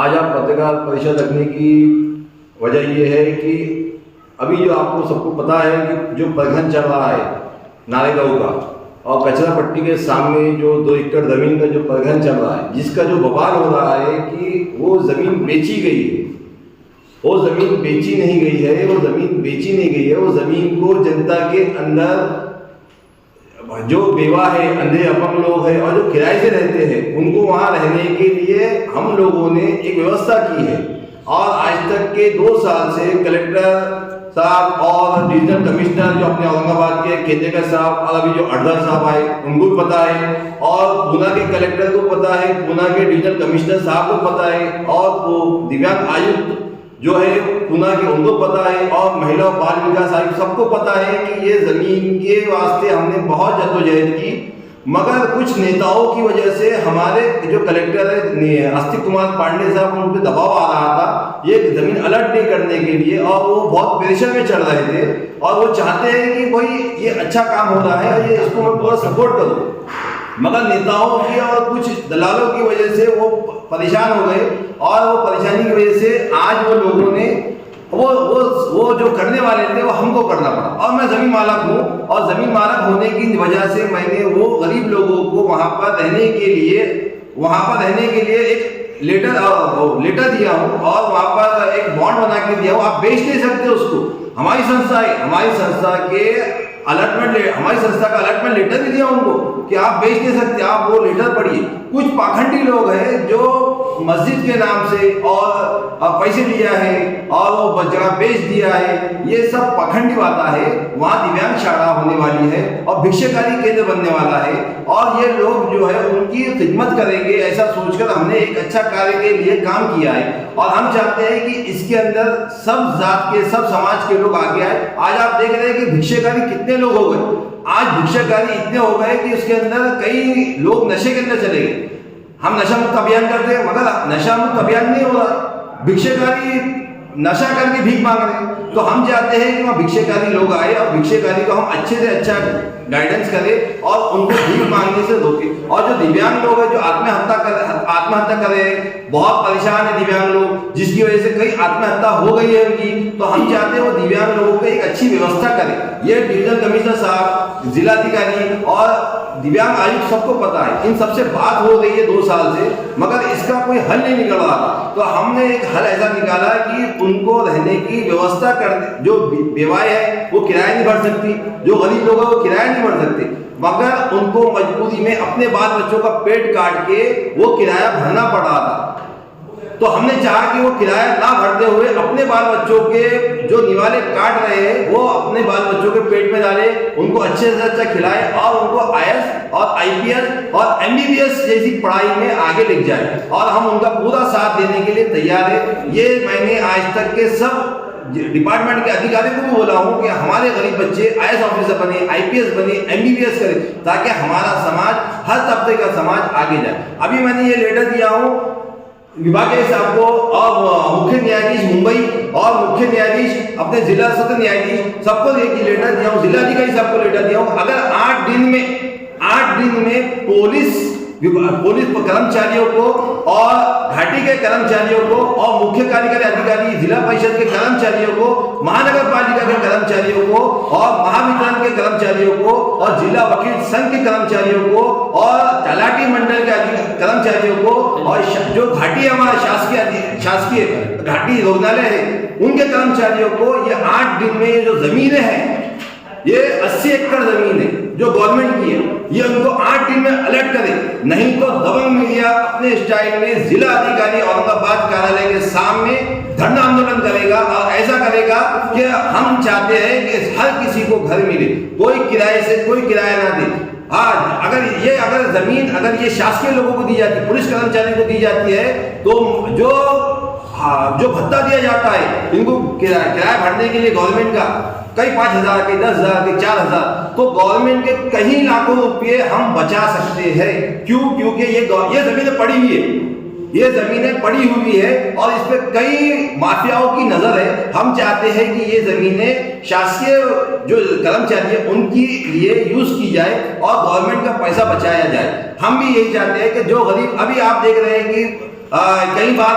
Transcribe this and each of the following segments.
आज आप पत्रकार परिषद रखने की वजह ये है कि अभी जो आपको सबको पता है कि जो प्रखंड चल रहा है नारेगांव का और कचरा पट्टी के सामने जो 2 एकड़ ज़मीन का जो प्रखंड चल रहा है, जिसका जो बवाल हो रहा है कि वो ज़मीन बेची गई है। वो ज़मीन बेची नहीं गई है, वो ज़मीन बेची नहीं गई है। वो ज़मीन को जनता के अंदर जो बेवा है, अंधे अपंग लोग हैं और जो किराए से रहते हैं, उनको वहाँ रहने के लिए हम लोगों ने एक व्यवस्था की है। और आज तक के 2 साल से कलेक्टर साहब और डिविजनल कमिश्नर जो अपने औरंगाबाद के केंद्रेकर साहब और अभी जो अडधर साहब आए उनको भी पता है, और पूना के कलेक्टर को पता है, पूना के डिविजनल कमिश्नर साहब को पता है, और वो दिव्यांग आयुक्त जो है पूना के उनको पता है, और महिला और बाल विकास आयुक्त सबको पता है कि ये जमीन के वास्ते हमने बहुत जद्दोजहद की। मगर कुछ नेताओं की वजह से हमारे जो कलेक्टर है अस्तिक कुमार पांडे साहब, उन पर दबाव आ रहा था ये जमीन अलर्ट नहीं करने के लिए, और वो बहुत प्रेशर में चल रहे थे और वो चाहते हैं कि भाई ये अच्छा काम हो रहा है, ये इसको मैं पूरा सपोर्ट करूँ। मगर नेताओं की और कुछ दलालों की वजह से वो परेशान हो गए, और वो परेशानी की वजह से आज वो लोगों ने वो जो करने वाले थे वो हमको करना पड़ा। और मैं ज़मीन मालक हूँ, और ज़मीन मालक होने की वजह से मैंने वो गरीब लोगों को वहाँ पर रहने के लिए एक लेटर दिया हूँ, और वहाँ पर एक बॉन्ड बना के दिया हूँ। आप बेच नहीं सकते उसको। हमारी संस्था है, हमारी संस्था का अलर्टमेंट लेटर भी दिया उनको कि आप बेच नहीं सकते, आप वो लेटर पढ़िए। कुछ पाखंडी लोग हैं जो मस्जिद के नाम से और पैसे लिया है और वो जगह बेच दिया है, ये सब पाखंडी बात है। वहाँ दिव्यांग शाला होने वाली है और भिक्षाकारी केंद्र बनने वाला है, और ये लोग जो है उनकी खिदमत करेंगे ऐसा सोचकर हमने एक अच्छा कार्य के लिए काम किया है। और हम चाहते हैं कि इसके अंदर सब जात के, सब समाज के लोग आगे आए। आज आप देख रहे हैं कि भिक्षाकारी कितने लोग हो गए। आज भिक्षाकारी इतने हो गए कि उसके अंदर कई लोग नशे के अंदर चले गए। हम नशा मुक्त अभियान करते हैं, मगर नशा मुक्त अभियान नहीं हो रहा, भिक्षाकारी नशा करके भीख मांग रहे हैं। तो हम चाहते हैं कि वहाँ भिक्षाकारी लोग आए और भिक्षाकारी को हम अच्छे से अच्छा गाइडेंस करें और उनको भीख मांगने से रोकें। और जो दिव्यांग लोग हैं जो आत्महत्या कर रहे हैं, बहुत परेशान है दिव्यांग लोग, जिसकी वजह से कई आत्महत्या हो गई है उनकी, तो हम चाहते हैं वो दिव्यांग लोगों को एक अच्छी व्यवस्था करें। ये डिविजनल कमिश्नर साहब, जिलाधिकारी और दिव्यांग आयुक्त सबको पता है। इन सबसे बात हो रही है 2 साल से, मगर इसका कोई हल नहीं निकल रहा था। तो हमने एक हल ऐसा निकाला कि उनको रहने की व्यवस्था कर, जो बेवाएं है वो किराया नहीं भर सकती, जो गरीब लोग हैं वो किराया नहीं भर सकते, मगर उनको मजबूरी में अपने बाल बच्चों का पेट काट के वो किराया भरना पड़ रहा था। तो हमने चाहा कि वो किराया ना भरते हुए अपने बाल बच्चों के जो निवाले काट रहे हैं वो अपने बाल बच्चों के पेट में डाले, उनको अच्छे से अच्छा खिलाए और उनको IAS और IPS और MBBS जैसी पढ़ाई में आगे ले जाए। और हम उनका पूरा साथ देने के लिए तैयार है। ये मैंने आज तक के सब डिपार्टमेंट के अधिकारियों को भी बोला हूँ कि हमारे गरीब बच्चे IAS ऑफिसर बने, IPS बने, MBBS करें, ताकि हमारा समाज, हर तबके का समाज आगे जाए। अभी मैंने ये लेटर दिया हूँ विभागीय साहब को, और मुख्य न्यायाधीश मुंबई और मुख्य न्यायाधीश अपने जिला सत्र न्यायाधीश सबको एक लेटर दिया हूँ, जिलाधिकारी साहब को लेटर दिया हूँ। अगर 8 दिन में पुलिस कर्मचारियों को और घाटी के कर्मचारियों को और मुख्य कार्यकारी अधिकारी, जिला परिषद के कर्मचारियों को, महानगर पालिका के कर्मचारियों को और महावितरण के कर्मचारियों को और जिला वकील संघ के कर्मचारियों को और तलाटी मंडल के कर्मचारियों को और जो घाटी हमारा शासकीय घाटी रुग्णालय है उनके कर्मचारियों को ये 8 दिन में ये जो जमीनें हैं, ये 80 एकड़ जमीन है जो गवर्नमेंट की है, ये उनको 8 दिन में अलर्ट करे। नहीं तो दबंग मीडिया अपने स्टाइल में जिला अधिकारी औरंगाबाद कार्यालय के सामने धरना आंदोलन करेगा और ऐसा करेगा कि हम चाहते हैं कि हर किसी को घर मिले, कोई किराया ना दे। हाँ, अगर जमीन ये शासकीय लोगों को दी जाती है, पुलिस कर्मचारियों को दी जाती है, तो जो भत्ता दिया जाता है इनको किराया भरने के लिए गवर्नमेंट का कई 5,000 के 10,000 के 4,000, तो गवर्नमेंट के कई लाखों रुपए हम बचा सकते हैं। क्योंकि ये जमीनें पड़ी हुई है, ये जमीनें पड़ी हुई है और इस पे कई माफियाओं की नजर है। हम चाहते हैं कि ये जमीनें शासकीय जो कर्मचारी है उनके लिए यूज की जाए और गवर्नमेंट का पैसा बचाया जाए। हम भी यही चाहते हैं कि जो गरीब, अभी आप देख रहे हैं कि कई बार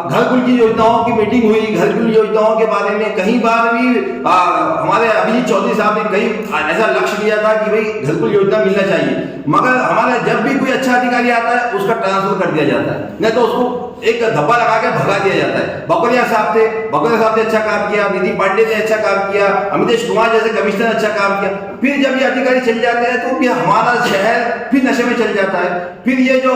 घरकुल की योजनाओं की मीटिंग हुई, घरकुल योजनाओं के बारे में कई बार भी हमारे अभिजीत चौधरी साहब ने कई ऐसा लक्ष्य लिया था कि भाई घरकुल योजना मिलना चाहिए, मगर हमारा जब भी कोई अच्छा अधिकारी आता है उसका ट्रांसफर कर दिया जाता है, नहीं तो उसको एक धब्बा लगा के भगा दिया जाता है। बकरिया साहब थे, बकरिया साहब ने अच्छा काम किया, निधि पांडे ने अच्छा काम किया, अमितेश कुमार जैसे कमिश्नर अच्छा काम किया, फिर जब ये अधिकारी चल जाते हैं तो भी हमारा शहर फिर नशे में चल जाता है। फिर ये जो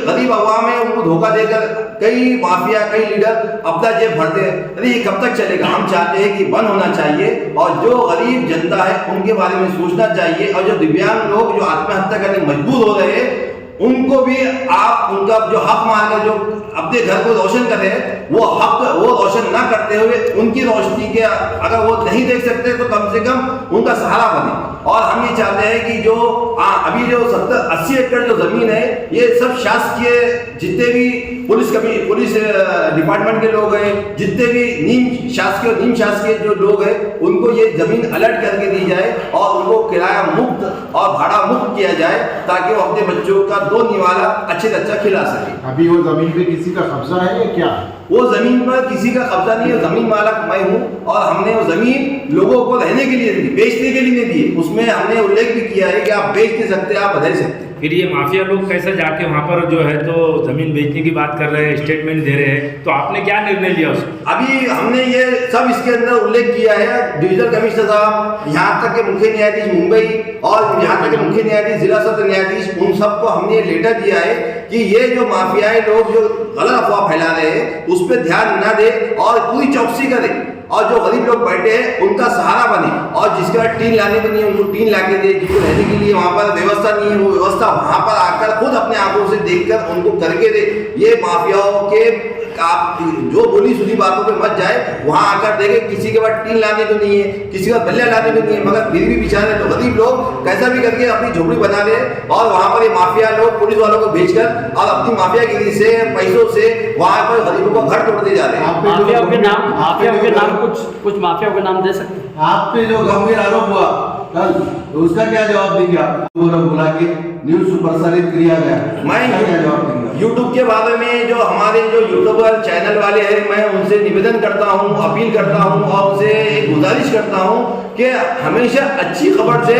गरीब अवाम है उनको धोखा देकर कई माफिया, कई लीडर अपना जेब भरते हैं। अरे ये कब तक चलेगा? हम चाहते हैं कि बंद होना चाहिए और जो गरीब जनता है उनके बारे में सोचना चाहिए, और जो दिव्यांग लोग जो आत्महत्या करने मजबूर हो रहे हैं उनको भी आप उनका जो हक मानकर जो अपने घर को रोशन कर रहे हैं वो हक वो रोशन ना करते हुए उनकी रोशनी के अगर वो नहीं देख सकते तो कम से कम उनका सहारा बने। और हम ये चाहते हैं कि जो अभी जो 70-80 एकड़ जो जमीन है ये सब शासकीय, जितने भी पुलिस डिपार्टमेंट के लोग हैं, जितने भी निम शासकीय निम शासकीय जो लोग हैं उनको ये जमीन अलर्ट करके दी जाए और उनको किराया मुक्त और भाड़ा मुक्त किया जाए ताकि वो अपने बच्चों का दो निवाला अच्छे से अच्छा खिला सके। अभी वो जमीन पे किसी का कब्जा है या क्या? वो जमीन पर किसी का कब्जा नहीं है, जमीन मालक मैं हूँ और हमने वो जमीन लोगों को रहने के लिए दी, बेचने के लिए नहीं दी। उसमें हमने उल्लेख भी किया है कि आप बेच नहीं सकते, आप रह सकते। फिर ये माफिया लोग कैसे जाके वहाँ पर जो है तो जमीन बेचने की बात कर रहे हैं, स्टेटमेंट दे रहे हैं, तो आपने क्या निर्णय लिया उसमें? अभी हमने ये सब इसके अंदर उल्लेख किया है। डिविजनल कमिश्नर साहब, यहाँ तक के मुख्य न्यायाधीश मुंबई और यहाँ तक के मुख्य न्यायाधीश, जिला सत्र न्यायाधीश, उन सबको हमने ये लेटर दिया है कि ये जो माफियाई लोग जो गलत अफवाह फैला रहे हैं उस पर ध्यान न दे और पूरी चौकसी करे और जो गरीब लोग बैठे हैं उनका सहारा बने, और जिसके बाद टीन लाने को नहीं है उनको टीन लाके दे, जिनको रहने के लिए वहाँ पर व्यवस्था नहीं है वो व्यवस्था वहाँ पर आकर खुद अपने आंखों से देखकर उनको करके दे। ये माफियाओं के आप जो बोली सुनी बातों पे मत जाए, वहाँ आकर देखे किसी के बाद टीन लाने को नहीं है, किसी का बल्ले लाने को नहीं है, मगर फिर भी बेचारे तो गरीब लोग कैसा भी करके अपनी झोपड़ी बना दे और वहाँ पर ये माफिया लोग पुलिस वालों को भेजकर और अपनी माफियागिरी से पैसों से वहाँ पर गरीबों को घर तोड़ते जा रहे हैं। माफियाओं के नाम कुछ माफियाओं के नाम दे सकते हैं? आप पे जो गंभीर आरोप हुआ कल, तो उसका क्या जवाब देंगे आप? बुला के न्यूज प्रसारित किया गया, मैं क्या जवाब देंगे? यूट्यूब के बारे में जो हमारे जो यूट्यूबर चैनल वाले हैं, मैं उनसे निवेदन करता हूं, अपील करता हूं और उनसे एक गुजारिश करता हूं कि हमेशा अच्छी खबर दे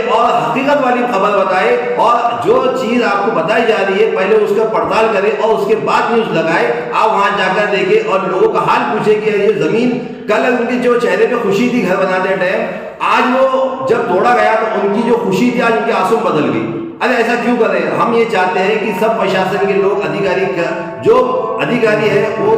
और हकीकत वाली खबर बताए, और जो चीज आपको बताई जा रही है पहले उसका पड़ताल करें और उसके बाद न्यूज लगाए। आप वहां जाकर देखें और लोगों का हाल पूछे कि ये जमीन कल उनके जो चेहरे पे खुशी थी घर बनाते टाइम, आज वो जब तोड़ा गया तो उनकी जो खुशी थी आज उनके आंसू बदल गई। अरे ऐसा क्यों कर रहे हैं? हम ये चाहते हैं कि सब प्रशासन के लोग जो अधिकारी है वो